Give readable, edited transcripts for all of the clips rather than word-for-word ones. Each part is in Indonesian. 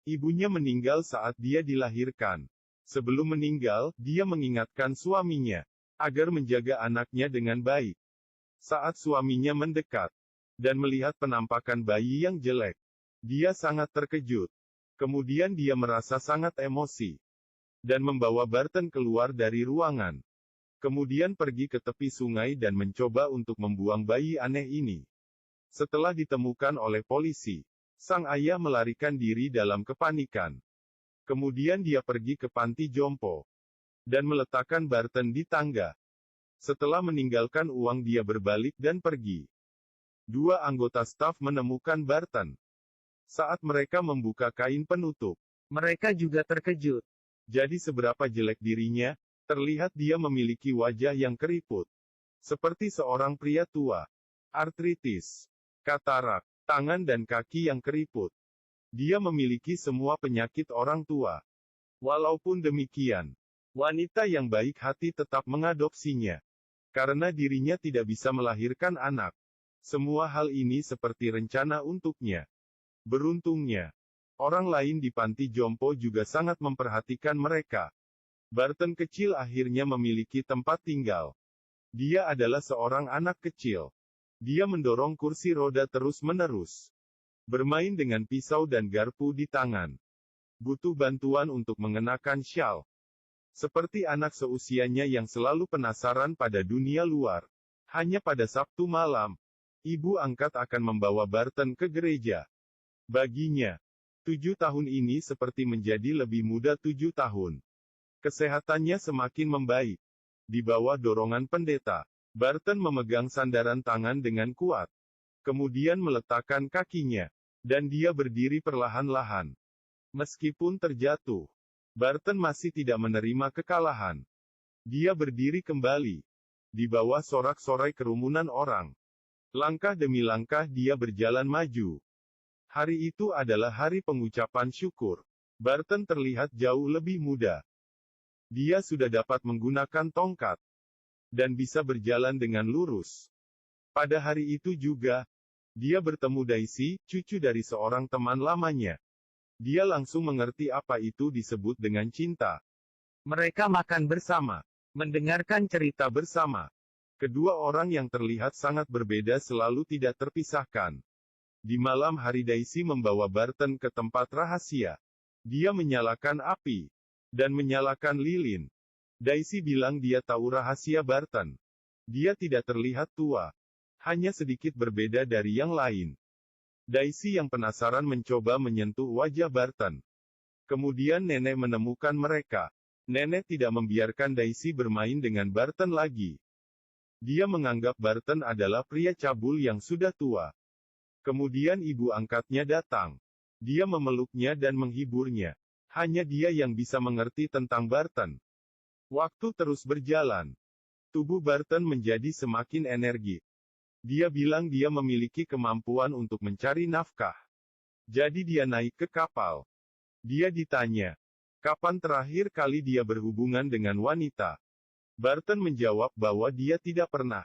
Ibunya meninggal saat dia dilahirkan. Sebelum meninggal, dia mengingatkan suaminya agar menjaga anaknya dengan baik. Saat suaminya mendekat dan melihat penampakan bayi yang jelek, dia sangat terkejut. Kemudian dia merasa sangat emosi dan membawa Barton keluar dari ruangan. Kemudian pergi ke tepi sungai dan mencoba untuk membuang bayi aneh ini. Setelah ditemukan oleh polisi, sang ayah melarikan diri dalam kepanikan. Kemudian dia pergi ke panti jompo dan meletakkan Barton di tangga. Setelah meninggalkan uang, dia berbalik dan pergi. Dua anggota staf menemukan Barton. Saat mereka membuka kain penutup, mereka juga terkejut. Jadi seberapa jelek dirinya, terlihat dia memiliki wajah yang keriput. Seperti seorang pria tua. Artritis, katarak, tangan dan kaki yang keriput. Dia memiliki semua penyakit orang tua. Walaupun demikian, wanita yang baik hati tetap mengadopsinya. Karena dirinya tidak bisa melahirkan anak. Semua hal ini seperti rencana untuknya. Beruntungnya, orang lain di panti jompo juga sangat memperhatikan mereka. Barton kecil akhirnya memiliki tempat tinggal. Dia adalah seorang anak kecil. Dia mendorong kursi roda terus-menerus. Bermain dengan pisau dan garpu di tangan. Butuh bantuan untuk mengenakan syal. Seperti anak seusianya yang selalu penasaran pada dunia luar. Hanya pada Sabtu malam, ibu angkat akan membawa Barton ke gereja. Baginya, 7 tahun ini seperti menjadi lebih muda 7 tahun. Kesehatannya semakin membaik. Di bawah dorongan pendeta, Barton memegang sandaran tangan dengan kuat. Kemudian meletakkan kakinya. Dan dia berdiri perlahan-lahan. Meskipun terjatuh, Barton masih tidak menerima kekalahan. Dia berdiri kembali. Di bawah sorak-sorai kerumunan orang. Langkah demi langkah dia berjalan maju. Hari itu adalah hari pengucapan syukur. Barton terlihat jauh lebih muda. Dia sudah dapat menggunakan tongkat. Dan bisa berjalan dengan lurus. Pada hari itu juga, dia bertemu Daisy, cucu dari seorang teman lamanya. Dia langsung mengerti apa itu disebut dengan cinta. Mereka makan bersama, mendengarkan cerita bersama. Kedua orang yang terlihat sangat berbeda selalu tidak terpisahkan. Di malam hari Daisy membawa Barton ke tempat rahasia. Dia menyalakan api dan menyalakan lilin. Daisy bilang dia tahu rahasia Barton. Dia tidak terlihat tua. Hanya sedikit berbeda dari yang lain. Daisy yang penasaran mencoba menyentuh wajah Barton. Kemudian nenek menemukan mereka. Nenek tidak membiarkan Daisy bermain dengan Barton lagi. Dia menganggap Barton adalah pria cabul yang sudah tua. Kemudian ibu angkatnya datang. Dia memeluknya dan menghiburnya. Hanya dia yang bisa mengerti tentang Barton. Waktu terus berjalan. Tubuh Barton menjadi semakin energik. Dia bilang dia memiliki kemampuan untuk mencari nafkah. Jadi dia naik ke kapal. Dia ditanya, kapan terakhir kali dia berhubungan dengan wanita? Barton menjawab bahwa dia tidak pernah.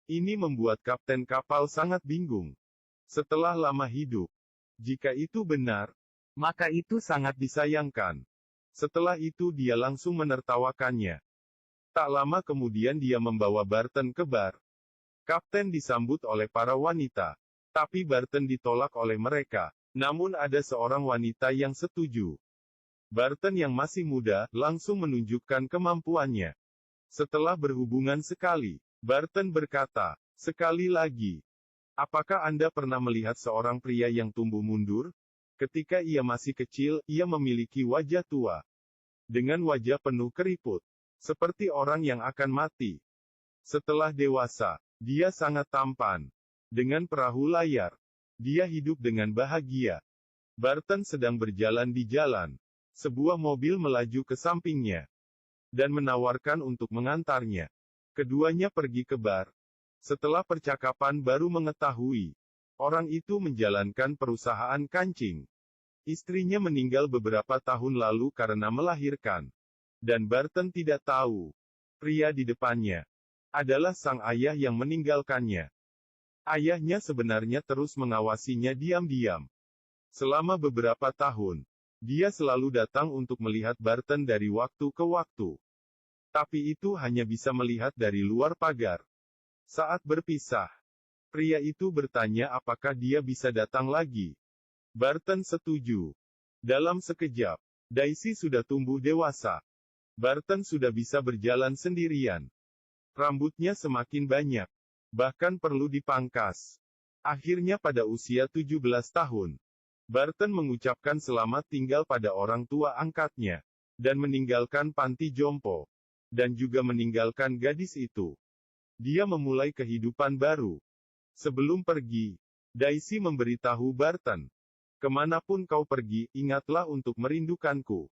Ini membuat kapten kapal sangat bingung. Setelah lama hidup. Jika itu benar, maka itu sangat disayangkan. Setelah itu dia langsung menertawakannya. Tak lama kemudian dia membawa Barton ke bar. Kapten disambut oleh para wanita. Tapi Barton ditolak oleh mereka. Namun ada seorang wanita yang setuju. Barton yang masih muda, langsung menunjukkan kemampuannya. Setelah berhubungan sekali, Barton berkata, sekali lagi. Apakah Anda pernah melihat seorang pria yang tumbuh mundur? Ketika ia masih kecil, ia memiliki wajah tua. Dengan wajah penuh keriput. Seperti orang yang akan mati. Setelah dewasa, dia sangat tampan. Dengan perahu layar. Dia hidup dengan bahagia. Barton sedang berjalan di jalan. Sebuah mobil melaju ke sampingnya. Dan menawarkan untuk mengantarnya. Keduanya pergi ke bar. Setelah percakapan baru mengetahui. Orang itu menjalankan perusahaan kancing. Istrinya meninggal beberapa tahun lalu karena melahirkan. Dan Barton tidak tahu. Pria di depannya adalah sang ayah yang meninggalkannya. Ayahnya sebenarnya terus mengawasinya diam-diam. Selama beberapa tahun. Dia selalu datang untuk melihat Barton dari waktu ke waktu. Tapi itu hanya bisa melihat dari luar pagar. Saat berpisah, pria itu bertanya apakah dia bisa datang lagi. Barton setuju. Dalam sekejap, Daisy sudah tumbuh dewasa. Barton sudah bisa berjalan sendirian. Rambutnya semakin banyak. Bahkan perlu dipangkas. Akhirnya pada usia 17 tahun, Barton mengucapkan selamat tinggal pada orang tua angkatnya. Dan meninggalkan panti jompo. Dan juga meninggalkan gadis itu. Dia memulai kehidupan baru. Sebelum pergi, Daisy memberitahu Barton. Kemanapun kau pergi, ingatlah untuk merindukanku.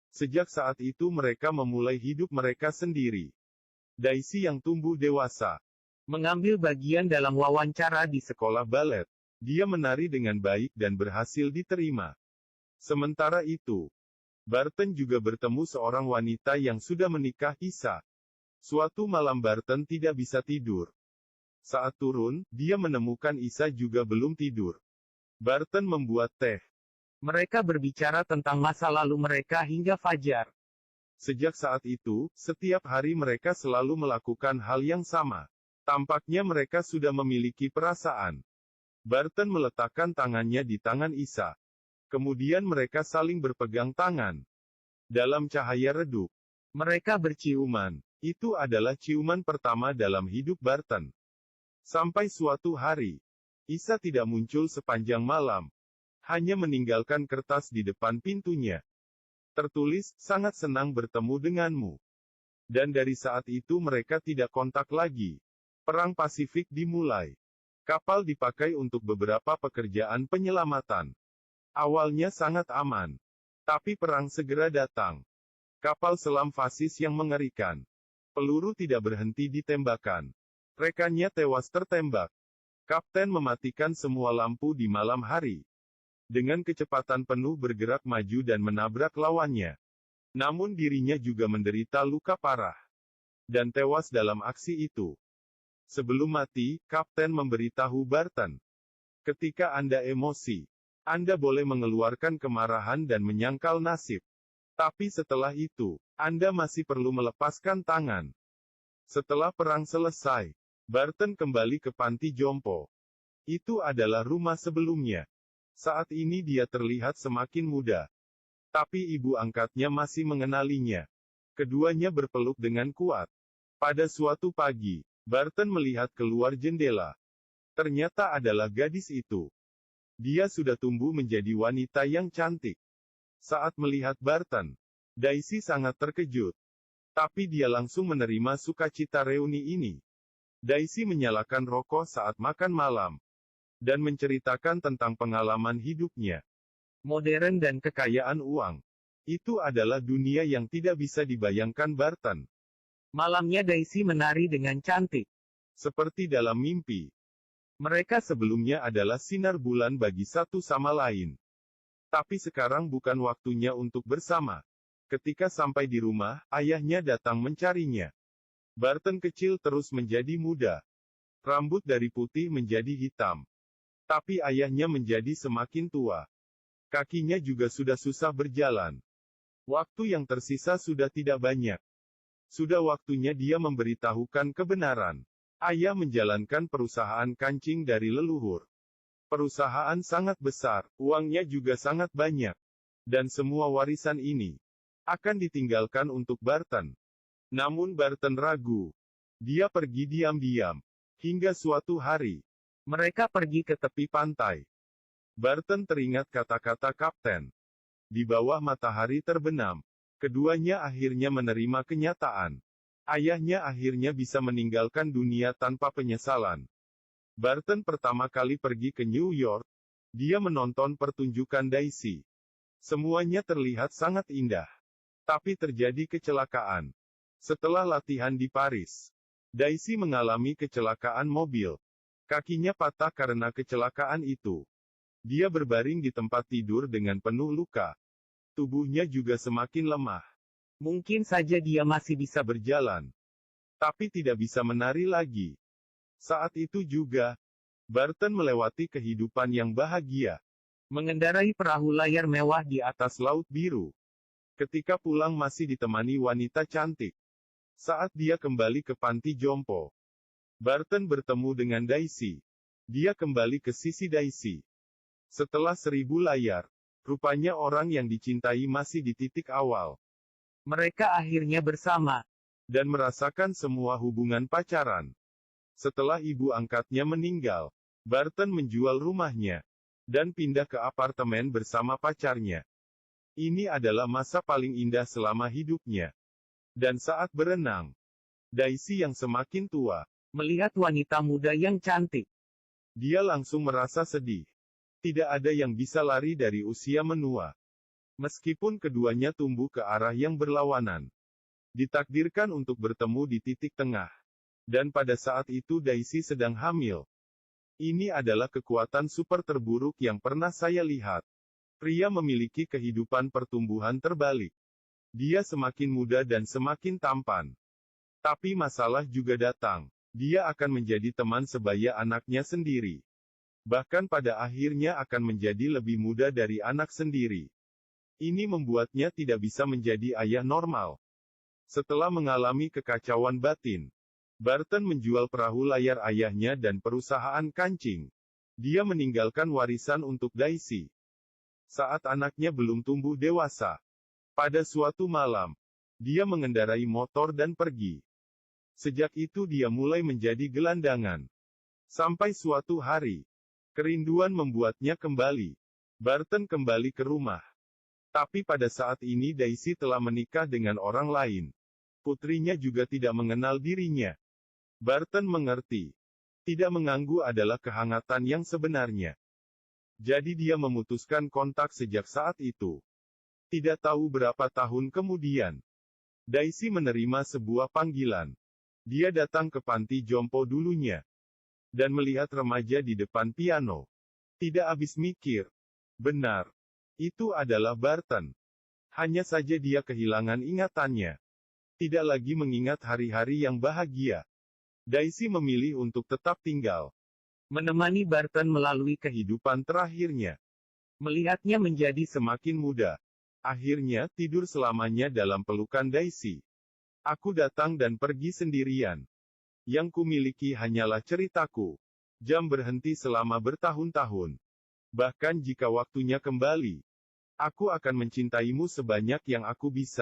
Sejak saat itu mereka memulai hidup mereka sendiri. Daisy yang tumbuh dewasa, mengambil bagian dalam wawancara di sekolah balet. Dia menari dengan baik dan berhasil diterima. Sementara itu, Barton juga bertemu seorang wanita yang sudah menikah, Isa. Suatu malam Barton tidak bisa tidur. Saat turun, dia menemukan Isa juga belum tidur. Barton membuat teh. Mereka berbicara tentang masa lalu mereka hingga fajar. Sejak saat itu, setiap hari mereka selalu melakukan hal yang sama. Tampaknya mereka sudah memiliki perasaan. Barton meletakkan tangannya di tangan Isa. Kemudian mereka saling berpegang tangan. Dalam cahaya redup, mereka berciuman. Itu adalah ciuman pertama dalam hidup Barton. Sampai suatu hari, Isa tidak muncul sepanjang malam. Hanya meninggalkan kertas di depan pintunya. Tertulis, sangat senang bertemu denganmu. Dan dari saat itu mereka tidak kontak lagi. Perang Pasifik dimulai. Kapal dipakai untuk beberapa pekerjaan penyelamatan. Awalnya sangat aman. Tapi perang segera datang. Kapal selam fasis yang mengerikan. Peluru tidak berhenti ditembakkan. Rekannya tewas tertembak. Kapten mematikan semua lampu di malam hari. Dengan kecepatan penuh bergerak maju dan menabrak lawannya. Namun dirinya juga menderita luka parah. Dan tewas dalam aksi itu. Sebelum mati, Kapten memberitahu Barton. Ketika Anda emosi, Anda boleh mengeluarkan kemarahan dan menyangkal nasib. Tapi setelah itu, Anda masih perlu melepaskan tangan. Setelah perang selesai, Barton kembali ke panti jompo. Itu adalah rumah sebelumnya. Saat ini dia terlihat semakin muda. Tapi ibu angkatnya masih mengenalinya. Keduanya berpeluk dengan kuat. Pada suatu pagi, Barton melihat keluar jendela. Ternyata adalah gadis itu. Dia sudah tumbuh menjadi wanita yang cantik. Saat melihat Barton, Daisy sangat terkejut. Tapi dia langsung menerima sukacita reuni ini. Daisy menyalakan rokok saat makan malam. Dan menceritakan tentang pengalaman hidupnya. Modern dan kekayaan uang. Itu adalah dunia yang tidak bisa dibayangkan Barton. Malamnya Daisy menari dengan cantik. Seperti dalam mimpi. Mereka sebelumnya adalah sinar bulan bagi satu sama lain. Tapi sekarang bukan waktunya untuk bersama. Ketika sampai di rumah, ayahnya datang mencarinya. Barton kecil terus menjadi muda. Rambut dari putih menjadi hitam. Tapi ayahnya menjadi semakin tua. Kakinya juga sudah susah berjalan. Waktu yang tersisa sudah tidak banyak. Sudah waktunya dia memberitahukan kebenaran. Ayah menjalankan perusahaan kancing dari leluhur. Perusahaan sangat besar, uangnya juga sangat banyak. Dan semua warisan ini akan ditinggalkan untuk Barton. Namun Barton ragu. Dia pergi diam-diam. Hingga suatu hari, mereka pergi ke tepi pantai. Barton teringat kata-kata Kapten. Di bawah matahari terbenam, keduanya akhirnya menerima kenyataan. Ayahnya akhirnya bisa meninggalkan dunia tanpa penyesalan. Barton pertama kali pergi ke New York. Dia menonton pertunjukan Daisy. Semuanya terlihat sangat indah. Tapi terjadi kecelakaan. Setelah latihan di Paris, Daisy mengalami kecelakaan mobil. Kakinya patah karena kecelakaan itu. Dia berbaring di tempat tidur dengan penuh luka. Tubuhnya juga semakin lemah. Mungkin saja dia masih bisa berjalan. Tapi tidak bisa menari lagi. Saat itu juga, Barton melewati kehidupan yang bahagia. mengendarai perahu layar mewah di atas laut biru. Ketika pulang masih ditemani wanita cantik. Saat dia kembali ke panti jompo, Barton bertemu dengan Daisy. Dia kembali ke sisi Daisy. Setelah 1000 layar, rupanya orang yang dicintai masih di titik awal. mereka akhirnya bersama. Dan merasakan semua hubungan pacaran. Setelah ibu angkatnya meninggal, Barton menjual rumahnya. Dan pindah ke apartemen bersama pacarnya. Ini adalah masa paling indah selama hidupnya. Dan saat berenang, Daisy yang semakin tua, Melihat wanita muda yang cantik, dia langsung merasa sedih. Tidak ada yang bisa lari dari usia menua. Meskipun keduanya tumbuh ke arah yang berlawanan. Ditakdirkan untuk bertemu di titik tengah. Dan pada saat itu Daisy sedang hamil. Ini adalah kekuatan super terburuk yang pernah saya lihat. Pria memiliki kehidupan pertumbuhan terbalik. Dia semakin muda dan semakin tampan. Tapi masalah juga datang. Dia akan menjadi teman sebaya anaknya sendiri. Bahkan pada akhirnya akan menjadi lebih muda dari anak sendiri. Ini membuatnya tidak bisa menjadi ayah normal. Setelah mengalami kekacauan batin, Barton menjual perahu layar ayahnya dan perusahaan kancing. Dia meninggalkan warisan untuk Daisy. Saat anaknya belum tumbuh dewasa. Pada suatu malam, dia mengendarai motor dan pergi. Sejak itu dia mulai menjadi gelandangan. Sampai suatu hari, kerinduan membuatnya kembali. Barton kembali ke rumah. Tapi pada saat ini Daisy telah menikah dengan orang lain. Putrinya juga tidak mengenal dirinya. Barton mengerti. Tidak mengganggu adalah kehangatan yang sebenarnya. Jadi dia memutuskan kontak sejak saat itu. Tidak tahu berapa tahun kemudian, Daisy menerima sebuah panggilan. Dia datang ke panti jompo dulunya. Dan melihat remaja di depan piano. Tidak habis mikir. Benar. Itu adalah Barton. Hanya saja dia kehilangan ingatannya. Tidak lagi mengingat hari-hari yang bahagia. Daisy memilih untuk tetap tinggal. menemani Barton melalui Kehidupan terakhirnya. melihatnya menjadi Semakin muda. Akhirnya tidur selamanya dalam pelukan Daisy. Aku datang dan pergi sendirian. Yang kumiliki hanyalah ceritaku. Jam berhenti selama bertahun-tahun. Bahkan jika waktunya kembali, aku akan mencintaimu sebanyak yang aku bisa.